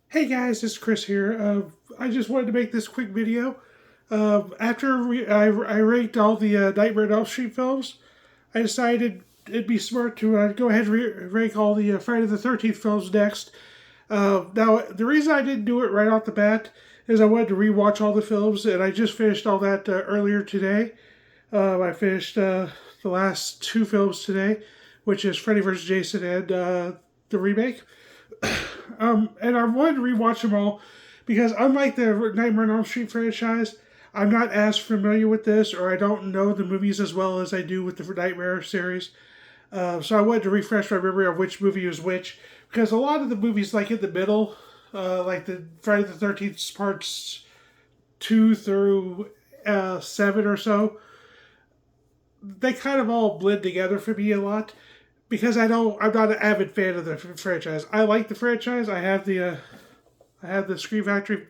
Hey guys, it's Chris here. I just wanted to make this quick video. After I ranked all the Nightmare on Elm Street films, I decided it'd be smart to go ahead and rank all the Friday the 13th films next. Now, the reason I didn't do it right off the bat is I wanted to rewatch all the films, and I just finished all that earlier today. I finished the last two films today, which is Freddy vs. Jason and the remake. And I wanted to rewatch them all because, unlike the Nightmare on Elm Street franchise, I'm not as familiar with this, or I don't know the movies as well as I do with the Nightmare series. So I wanted to refresh my memory of which movie was which, because a lot of the movies, like in the middle, like the Friday the 13th parts 2 through 7 or so, they kind of all blend together for me a lot because I'm not an avid fan of the franchise. I like the franchise. I have the Scream Factory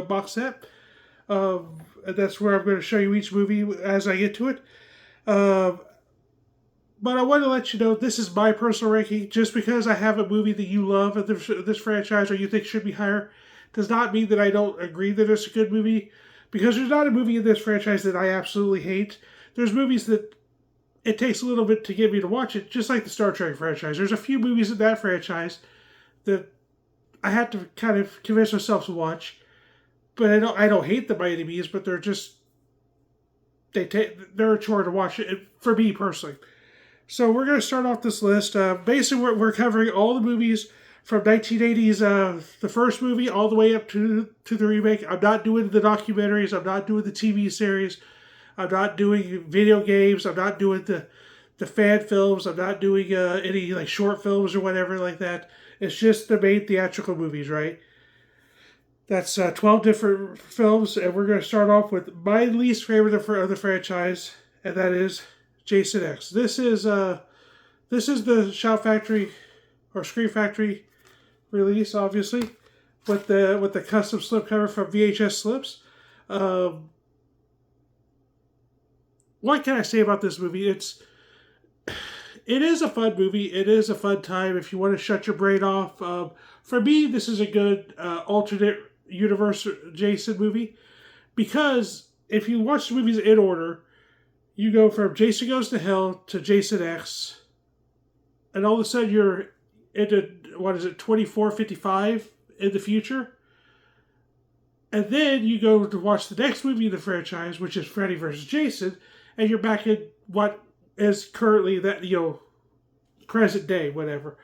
box set. And that's where I'm going to show you each movie as I get to it. Um, but I want to let you know this is my personal ranking. Just because I have a movie that you love of this franchise or you think should be higher, does not mean that I don't agree that it's a good movie. Because there's not a movie in this franchise that I absolutely hate. There's movies that it takes a little bit to get me to watch it, just like the Star Trek franchise. There's a few movies in that franchise that I had to kind of convince myself to watch, but I don't hate them by any means, but they're a chore to watch it for me personally. So we're going to start off this list. Basically, we're covering all the movies from 1980s, the first movie, all the way up to the remake. I'm not doing the documentaries. I'm not doing the TV series. I'm not doing video games. I'm not doing the fan films. I'm not doing any like short films or whatever like that. It's just the main theatrical movies, right? That's 12 different films, and we're going to start off with my least favorite of the franchise, and that is Jason X. This is the Shout Factory or Scream Factory release, obviously, with the custom slipcover from VHS Slips. Um, what can I say about this movie? It is a fun movie. It is a fun time if you want to shut your brain off. For me, this is a good alternate universe Jason movie because if you watch the movies in order, you go from Jason Goes to Hell to Jason X, and all of a sudden you're into what is it 2455 in the future, and then you go to watch the next movie in the franchise, which is Freddy vs. Jason, and you're back in what is currently that present day, whatever.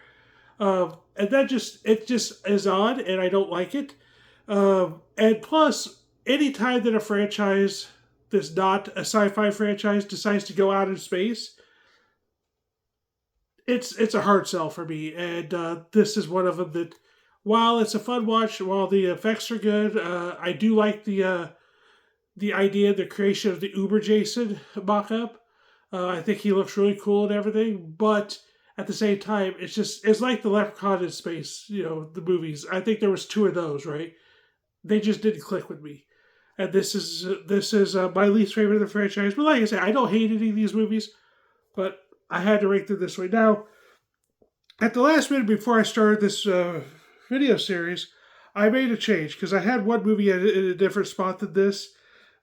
And that just is odd, and I don't like it. And plus, anytime that a franchise that's not a sci-fi franchise decides to go out in space, it's a hard sell for me. And this is one of them that, while it's a fun watch, while the effects are good, I do like the idea, the creation of the Uber Jason mock-up. I think he looks really cool and everything, but at the same time, it's like the Leprechaun in Space, the movies. I think there was two of those, right? They just didn't click with me, and this is my least favorite of the franchise. But like I said, I don't hate any of these movies, but I had to rank them this way. Now, at the last minute before I started this video series, I made a change because I had one movie in a different spot than this,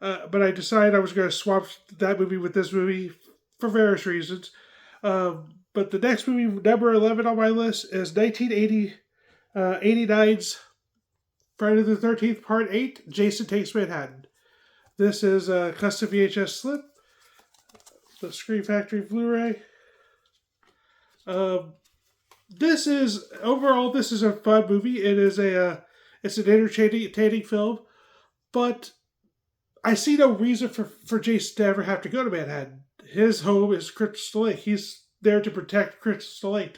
but I decided I was going to swap that movie with this movie for various reasons. But the next movie, number 11 on my list, is 1980, 89's Friday the 13th, Part 8, Jason Takes Manhattan. This is a custom VHS slip, the Screen Factory Blu-ray. Um, this is a fun movie. It's an entertaining film, but I see no reason for Jason to ever have to go to Manhattan. His home is Crystal Lake. He's there to protect Crystal Lake,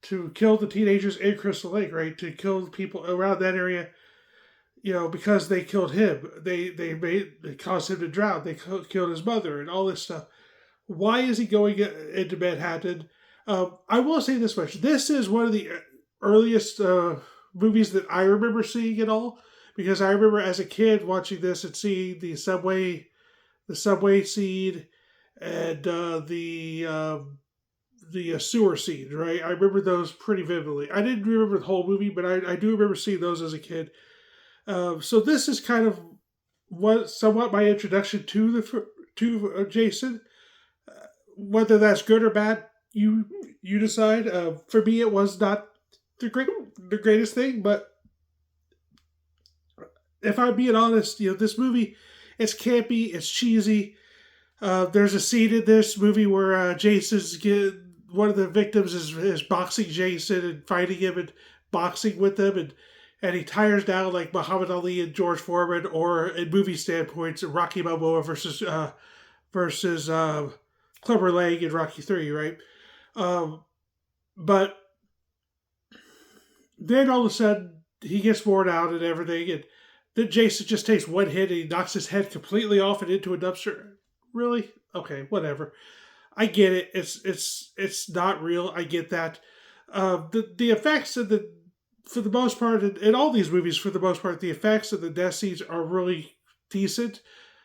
to kill the teenagers in Crystal Lake, right? To kill the people around that area, because they killed him. They caused him to drown. They killed his mother and all this stuff. Why is he going into Manhattan? I will say this much: this is one of the earliest movies that I remember seeing at all, because I remember as a kid watching this and seeing the subway scene, and the sewer scenes, right? I remember those pretty vividly. I didn't remember the whole movie, but I do remember seeing those as a kid. So this is kind of what somewhat my introduction to Jason. Whether that's good or bad, you decide. For me, it was not the greatest thing, but if I'm being honest, this movie, it's campy, it's cheesy. There's a scene in this movie where one of the victims is boxing Jason and fighting him and boxing with him, and he tires down like Muhammad Ali and George Foreman, or in movie standpoints, Rocky Balboa versus Clubber Lang in Rocky 3, right? But then all of a sudden he gets worn out and everything, and then Jason just takes one hit and he knocks his head completely off and into a dumpster. Really? Okay, whatever. I get it. It's not real. I get that. The effects of for the most part, in all these movies, for the most part, the effects of the death scenes are really decent.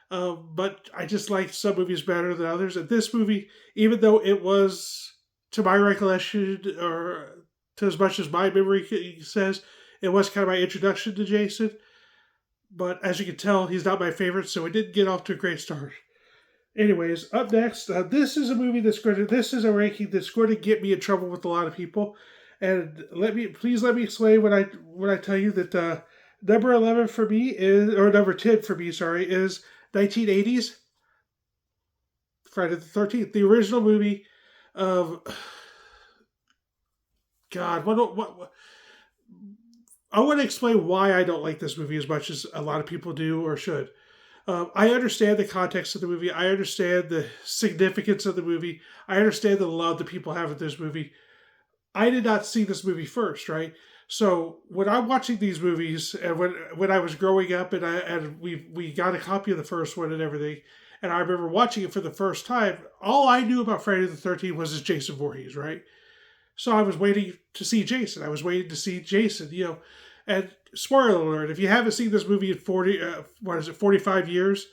But I just like some movies better than others. And this movie, even though it was, to my recollection, or to as much as my memory says, it was kind of my introduction to Jason. But as you can tell, he's not my favorite, so it didn't get off to a great start. Anyways, up next, this is a movie this is a ranking that's going to get me in trouble with a lot of people. And please let me explain when I tell you that number 11 for me is, or number 10 for me, sorry, is 1980s Friday the 13th, the original movie of, God, what I want to explain why I don't like this movie as much as a lot of people do or should. I understand the context of the movie. I understand the significance of the movie. I understand the love that people have with this movie. I did not see this movie first, right? So when I'm watching these movies, and when I was growing up, and we got a copy of the first one and everything, and I remember watching it for the first time, all I knew about Friday the 13th was this Jason Voorhees, right? So I was waiting to see Jason. And spoiler alert, if you haven't seen this movie in 45 years,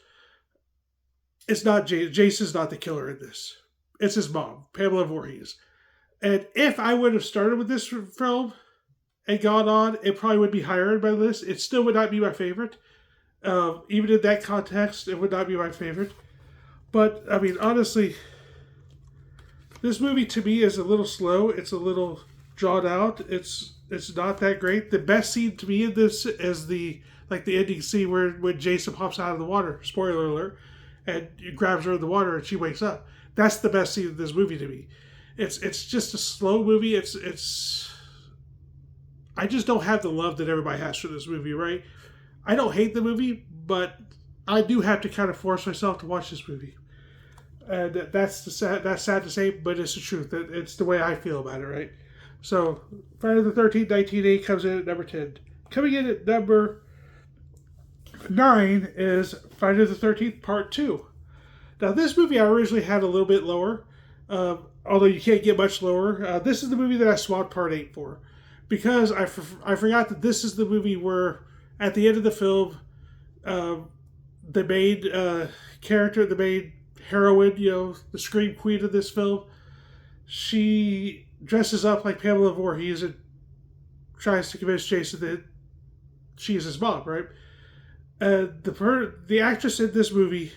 it's not Jason's not the killer in this. It's his mom, Pamela Voorhees. And if I would have started with this film and gone on, it probably would be higher in my list. It still would not be my favorite. Even in that context, it would not be my favorite. But, I mean, honestly, this movie to me is a little slow. It's a little drawn out. It's not that great. The best scene to me in this is the ending scene when Jason pops out of the water. Spoiler alert. And he grabs her in the water and she wakes up. That's the best scene of this movie to me. It's just a slow movie. I just don't have the love that everybody has for this movie, right? I don't hate the movie, but I do have to kind of force myself to watch this movie. And that's sad to say, but it's the truth. It's the way I feel about it, right? So, Friday the 13th, 1980 comes in at number 10. Coming in at number 9 is Friday the 13th, Part 2. Now, this movie I originally had a little bit lower, although you can't get much lower. This is the movie that I swapped Part 8 for. Because I forgot that this is the movie where, at the end of the film, the main character, the main heroine, the scream queen of this film, she dresses up like Pamela Voorhees and tries to convince Jason that she's his mom, right? The actress in this movie,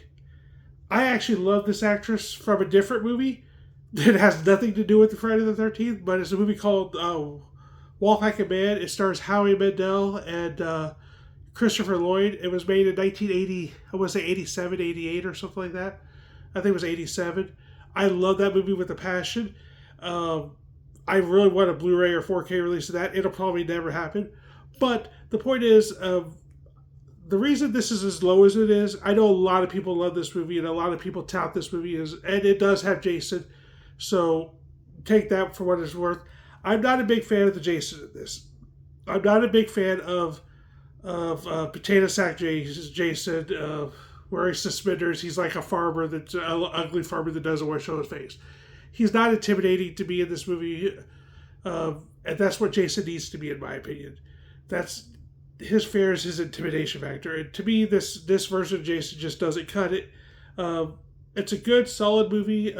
I actually love this actress from a different movie that has nothing to do with the Friday the 13th, but it's a movie called Walk Like a Man. It stars Howie Mandel and Christopher Lloyd. It was made in 1980, I want to say 87, 88 or something like that. I think it was 87. I love that movie with a passion. I really want a Blu-ray or 4K release of that. It'll probably never happen. But the point is, the reason this is as low as it is, I know a lot of people love this movie and a lot of people tout this movie, and it does have Jason. So take that for what it's worth. I'm not a big fan of the Jason in this. I'm not a big fan of Potato Sack Jason, wearing suspenders. He's like a farmer that's an ugly farmer that doesn't want to show his face. He's not intimidating to me in this movie, and that's what Jason needs to be, in my opinion. That's his fear is his intimidation factor, and to me, this version of Jason just doesn't cut it. It's a good, solid movie.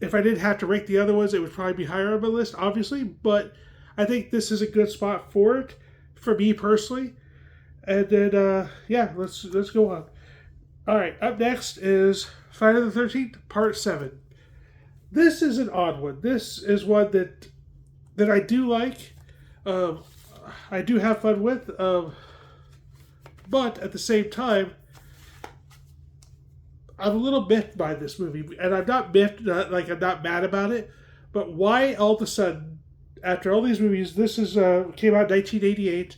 if I didn't have to rank the other ones, it would probably be higher on my list, obviously. But I think this is a good spot for it, for me personally. And then, yeah, let's go on. All right, up next is Friday the 13th, Part 7. This is an odd one. This is one that I do like. Um, I do have fun with. But at the same time, I'm a little miffed by this movie. And I'm not miffed, like I'm not mad about it. But why all of a sudden, after all these movies, this is came out in 1988.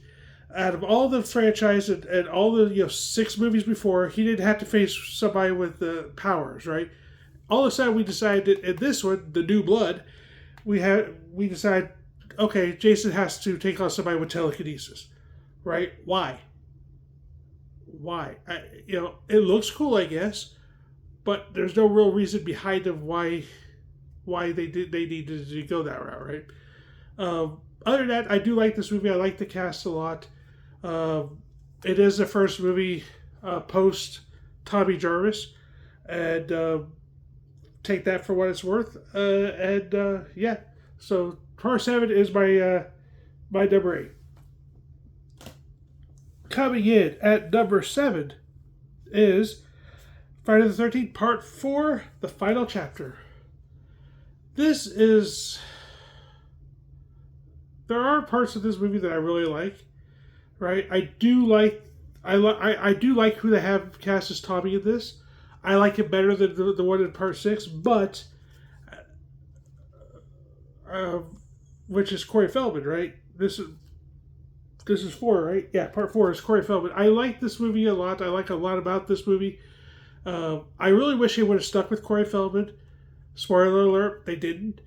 Out of all the franchise and all the 6 movies before, he didn't have to face somebody with powers, right? All of a sudden, we decided in this one, The New Blood, we decide, okay, Jason has to take on somebody with telekinesis, right? Why? It looks cool, I guess, but there's no real reason behind of why they needed to go that route, right? Other than that, I do like this movie. I like the cast a lot. It is the first movie post Tommy Jarvis, and take that for what it's worth. Yeah, so Part 7 is my number 8. Coming in at number 7 is Friday the 13th, Part 4, The Final Chapter. This is... There are parts of this movie that I really like, right? I do like who they have cast as Tommy in this. I like it better than the one in Part 6, but... which is Corey Feldman, right? This is 4, right? Yeah, Part 4 is Corey Feldman. I like this movie a lot. I like a lot about this movie. I really wish they would have stuck with Corey Feldman. Spoiler alert, they didn't.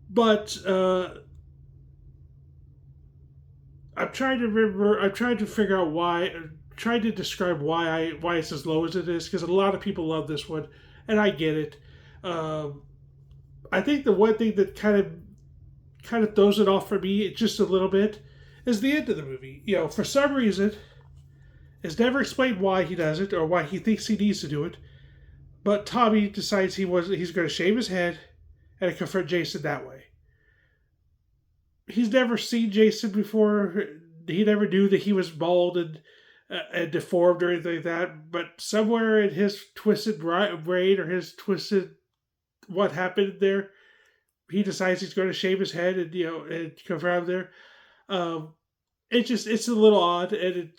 But I'm trying to remember. I'm trying to figure out why. Trying to describe why it's as low as it is, because a lot of people love this one, and I get it. I think the one thing that kind of throws it off for me just a little bit is the end of the movie. For some reason, it's never explained why he does it or why he thinks he needs to do it. But Tommy decides he's going to shave his head and confront Jason that way. He's never seen Jason before. He never knew that he was bald and deformed or anything like that. But somewhere in his twisted brain or his twisted what happened there, he decides he's going to shave his head and confront him there. It's a little odd, and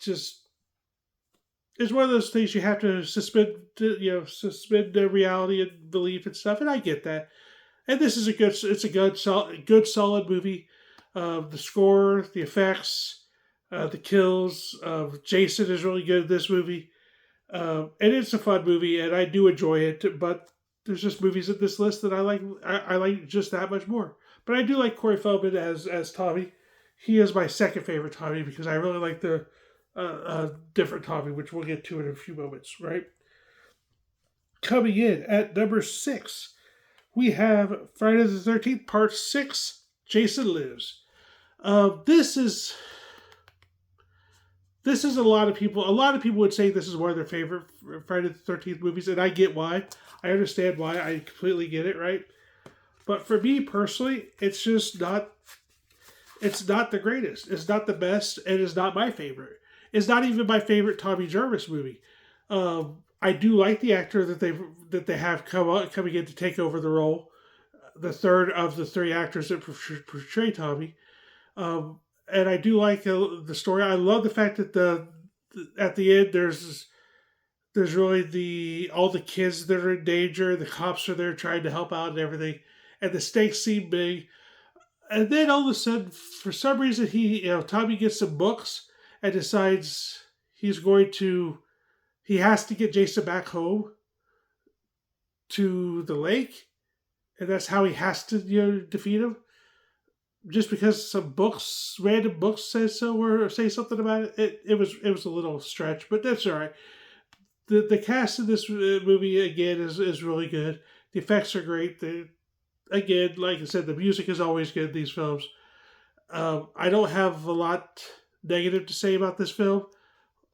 it's one of those things you have to suspend the reality and belief and stuff, and I get that. And this is a good solid movie. The score, the effects, the kills. Jason is really good in this movie. And it's a fun movie, and I do enjoy it. But there's just movies at this list that I like. I like just that much more. But I do like Corey Feldman as Tommy. He is my second favorite Tommy because I really like the different Tommy, which we'll get to in a few moments, right? Coming in at number 6, we have Friday the 13th, Part 6, Jason Lives. This is a lot of people. A lot of people would say this is one of their favorite Friday the 13th movies, and I get why. I understand why. I completely get it, right? But for me personally, it's just not. It's not the greatest. It's not the best, and it's not my favorite. It's not even my favorite Tommy Jarvis movie. I do like the actor that they have coming in to take over the role, the third of the 3 actors that portray Tommy, and I do like the story. I love the fact that at the end there's really all the kids that are in danger. The cops are there trying to help out and everything, and the stakes seem big. And then all of a sudden, for some reason, Tommy gets some books and decides he has to get Jason back home to the lake, and that's how he has to defeat him. Just because some random books say so or say something about it, it was a little stretch, but that's all right. The cast of this movie again is really good. The effects are great. Again, like I said, the music is always good in these films. I don't have a lot negative to say about this film.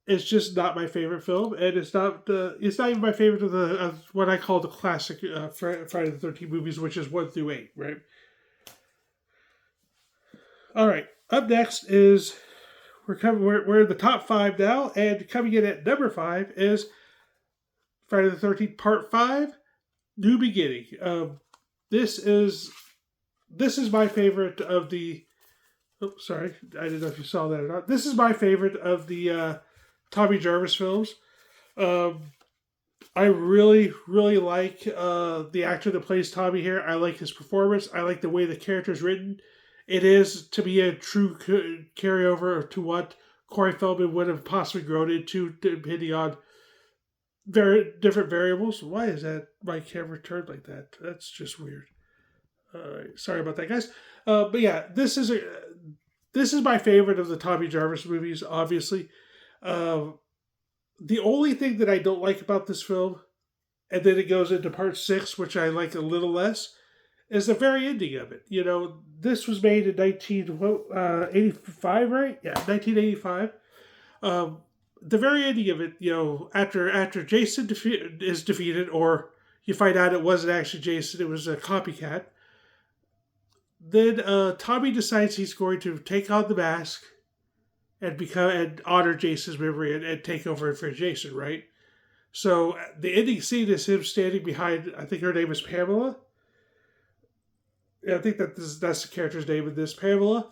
it's just not my favorite film, and it's not even my favorite of what I call the classic Friday the 13th movies, which is 1 through 8, right? All right, up next is we're in the top 5 now, and coming in at number 5 is Friday the 13th Part 5, New Beginning. This is my favorite of the. Oh, sorry, I didn't know if you saw that or not. This is my favorite of the Tommy Jarvis films. I really, really like the actor that plays Tommy here. I like his performance. I like the way the character is written. It is to be a true carryover to what Corey Feldman would have possibly grown into, depending on very different variables. Why is that my camera turned like that? That's just weird. Sorry about that, guys. But yeah, this is my favorite of the Tommy Jarvis movies. Obviously, the only thing that I don't like about this film, and then it goes into part 6, which I like a little less, is the very ending of it. You know, this was made in 1985, right? Yeah, 1985. The very ending of it, you know, after Jason is defeated, or you find out it wasn't actually Jason, it was a copycat. Then Tommy decides he's going to take on the mask and honor Jason's memory and take over for Jason, right? So the ending scene is him standing behind, I think her name is Pamela. I think that's the character's name in this, Pamela.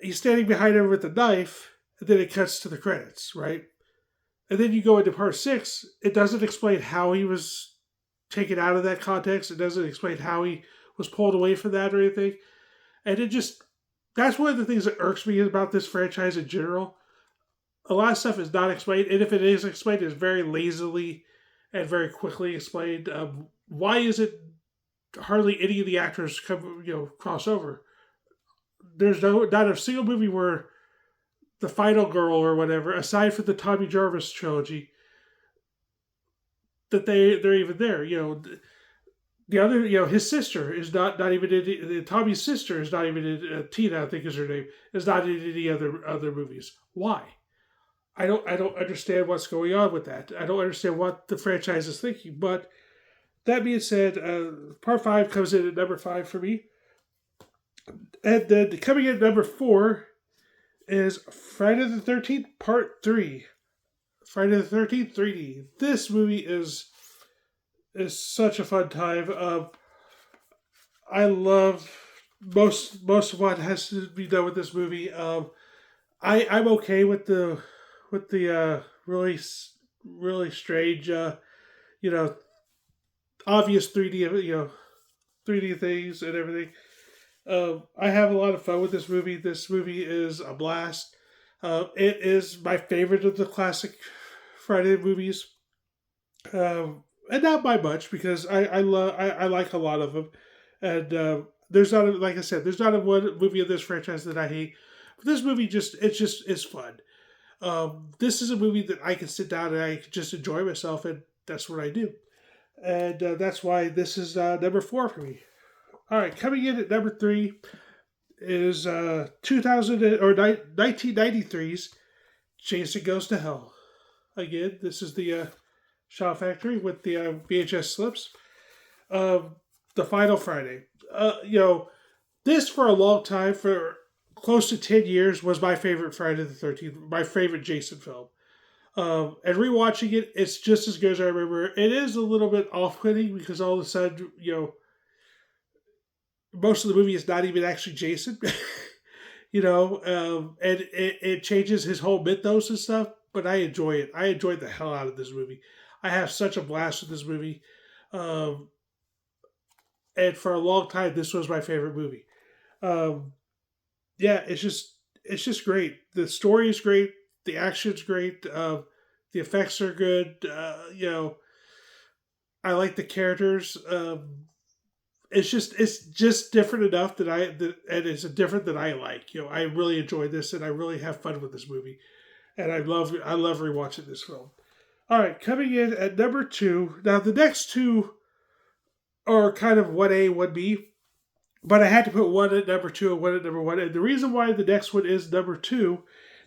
He's standing behind her with a knife, and then it cuts to the credits, right? And then you go into part 6. It doesn't explain how he was taken out of that context. It doesn't explain how he was pulled away from that or anything. And that's one of the things that irks me about this franchise in general. A lot of stuff is not explained, and if it is explained, it's very lazily and very quickly explained. Why is it hardly any of the actors cross over? There's not a single movie where the final girl or whatever, aside from the Tommy Jarvis trilogy, that they're even there. You know, the other, his sister is not even in Tommy's sister is not even in Tina, I think is her name, is not in any other movies. Why? I don't understand what's going on with that. I don't understand what the franchise is thinking. But that being said, part 5 comes in at number 5 for me. And then coming in at number 4 is Friday the 13th Part 3. Friday the 13th 3D. This movie is such a fun time. I love most of what has to be done with this movie. I'm okay with the really really strange obvious 3D 3D things and everything. I have a lot of fun with this movie. This movie is a blast. It is my favorite of the classic Friday movies. And not by much, because I like a lot of them, and there's not like I said, there's not a one movie of this franchise that I hate. But this movie it's fun. This is a movie that I can sit down and I can just enjoy myself, and that's what I do, and that's why this is number 4 for me. All right, coming in at number 3 is 1993's Jason Goes to Hell. Again, this is the Shaw Factory with the VHS slips. The Final Friday. This for a long time, for close to 10 years, was my favorite Friday the 13th, my favorite Jason film. And rewatching it, it's just as good as I remember. It is a little bit off-putting because all of a sudden, most of the movie is not even actually Jason. And it changes his whole mythos and stuff, but I enjoy it. I enjoyed the hell out of this movie. I have such a blast with this movie. And for a long time, this was my favorite movie. It's just great. The story is great. The action's great. The effects are good. I like the characters. It's just different enough and it's different that I like. I really enjoy this, and I really have fun with this movie, and I love rewatching this film. All right, coming in at number 2. Now the next 2 are kind of 1A, 1B, but I had to put one at number 2 and one at number 1. And the reason why the next one is number 2,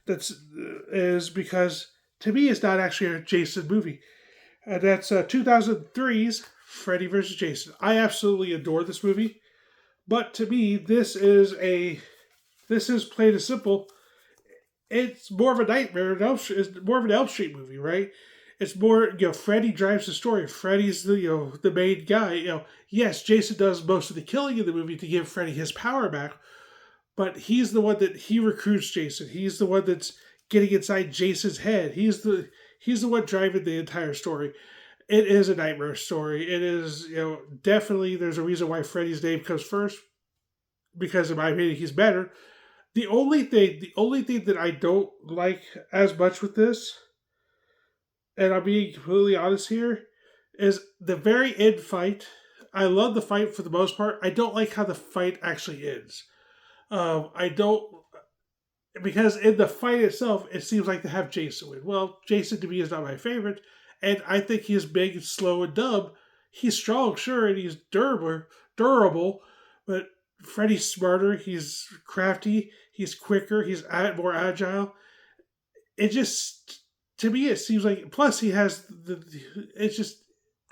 is because to me is not actually a Jason movie. And that's 2003's Freddy vs. Jason. I absolutely adore this movie. But to me, this is plain and simple. It's more of a nightmare. It's more of an Elm Street movie, right? It's more, Freddy drives the story. Freddy's the main guy. Yes, Jason does most of the killing in the movie to give Freddy his power back, but he's the one that he recruits Jason. He's the one that's getting inside Jason's head. He's the one driving the entire story. It is a nightmare story. It is, definitely there's a reason why Freddy's name comes first, because in my opinion he's better. The only thing that I don't like as much with this, and I'm being completely honest here, is the very end fight. I love the fight for the most part. I don't like how the fight actually ends. I don't, because in the fight itself, it seems like they have Jason win. Well, Jason to me is not my favorite, and I think he's big and slow and dumb. He's strong, sure, and he's durable, but Freddy's smarter. He's crafty. He's quicker. He's more agile. It just, to me, it seems like. Plus, he has the. It's just,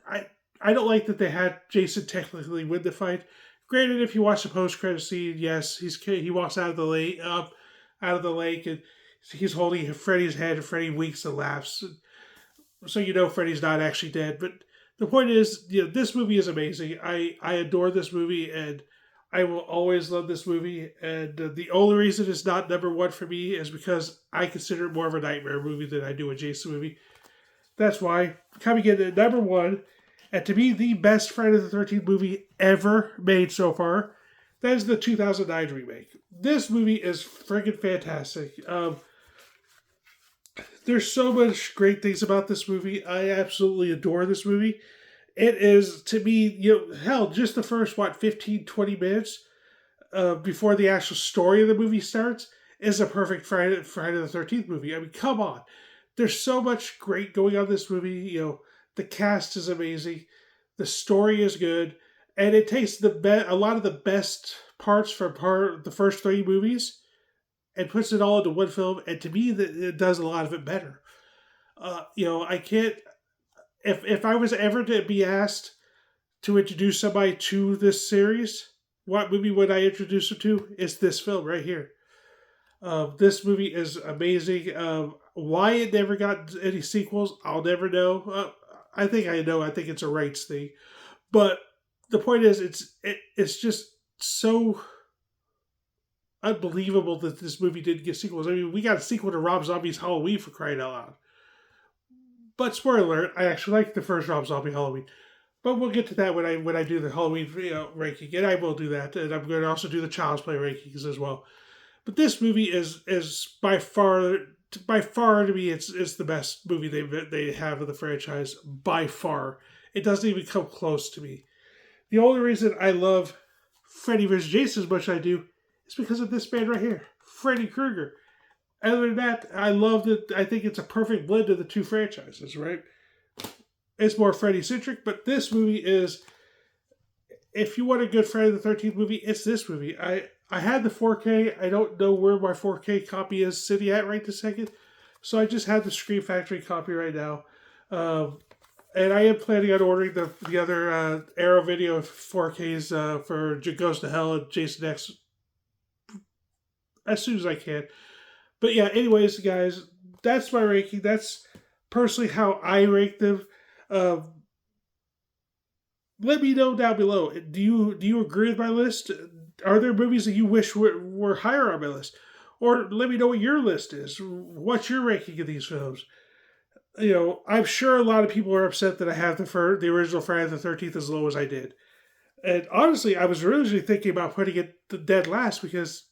I don't like that they had Jason technically win the fight. Granted, if you watch the post-credit scene, yes, he walks out of the lake, and he's holding Freddy's head, and Freddy winks and laughs, so Freddy's not actually dead. But the point is, this movie is amazing. I adore this movie, and I will always love this movie. And the only reason it's not number one for me is because I consider it more of a nightmare movie than I do a Jason movie. That's why coming in at number one. And to me, the best Friday the 13th movie ever made so far, that is the 2009 remake. This movie is friggin' fantastic. There's so much great things about this movie. I absolutely adore this movie. It is, to me, hell, just the first, 15, 20 minutes before the actual story of the movie starts is a perfect Friday the 13th movie. I mean, come on. There's so much great going on in this movie, The cast is amazing, the story is good, and it takes a lot of the best parts from the first three movies and puts it all into one film. And to me, it does a lot of it better. I can't. If I was ever to be asked to introduce somebody to this series, what movie would I introduce them to? It's this film right here. This movie is amazing. Why it never got any sequels, I'll never know. I think I know. I think it's a rights thing. But the point is, it's just so unbelievable that this movie didn't get sequels. I mean, we got a sequel to Rob Zombie's Halloween, for crying out loud. But spoiler alert, I actually like the first Rob Zombie Halloween. But we'll get to that when I do the Halloween ranking, and I will do that. And I'm going to also do the Child's Play rankings as well. But this movie is by far to me, it's the best movie they have of the franchise, by far. It doesn't even come close to me. The only reason I love Freddy vs. Jason as much as I do is because of this man right here, Freddy Krueger. Other than that, I love it. I think it's a perfect blend of the two franchises, right? It's more Freddy-centric, but this movie is, if you want a good Friday the 13th movie, it's this movie. I had the 4K. I don't know where my 4K copy is sitting at right this second. So I just had the Scream Factory copy right now. And I am planning on ordering the other Arrow Video 4Ks for Goes to Hell and Jason X as soon as I can. But yeah, anyways, guys, that's my ranking. That's personally how I rank them. Let me know down below. Do you agree with my list? Are there movies that you wish were higher on my list? Or let me know what your list is. What's your ranking of these films? I'm sure a lot of people are upset that I have the original Friday the 13th as low as I did. And honestly, I was originally thinking about putting it dead last because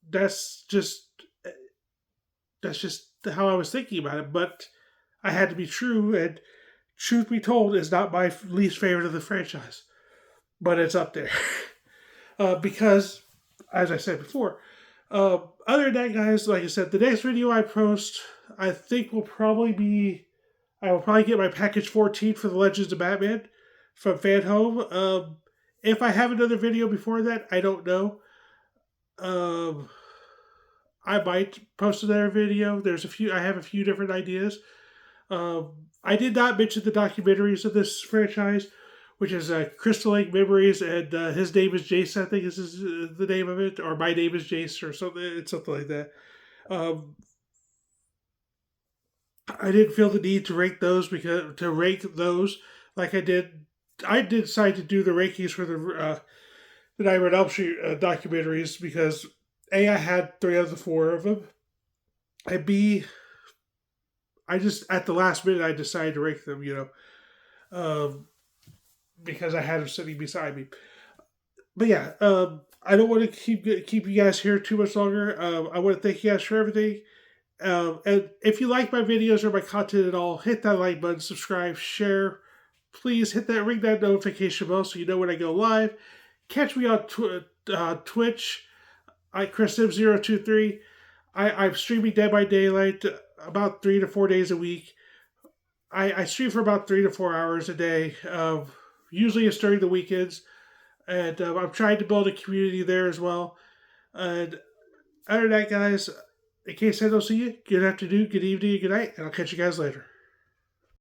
that's just how I was thinking about it. But I had to be true, and truth be told, is not my least favorite of the franchise. But it's up there. Because, as I said before, other than that, guys, like I said, the next video I post, I think will probably be, I will probably get my package 14 for the Legends of Batman from Fan Home. If I have another video before that, I don't know. I might post another video. I have a few different ideas. I did not mention the documentaries of this franchise, which is Crystal Lake Memories, and his name is Jace. I think is the name of it, or my name is Jace, or something. It's something like that. Um, I didn't feel the need to rank those like I did. I did decide to do the rankings for the Nightmare on Elm Street documentaries because A, I had three of the four of them, and B, I just at the last minute I decided to rank them. Um, because I had them sitting beside me. But yeah, I don't want to keep you guys here too much longer. I want to thank you guys for everything. And if you like my videos or my content at all, hit that like button, subscribe, share. Please ring that notification bell so you know when I go live. Catch me on Twitch. ChrisM023. I'm streaming Dead by Daylight about 3 to 4 days a week. I stream for about 3 to 4 hours a day. Usually it's during the weekends. And I'm trying to build a community there as well. And other than that, guys, in case I don't see you, good afternoon, good evening, good night, and I'll catch you guys later.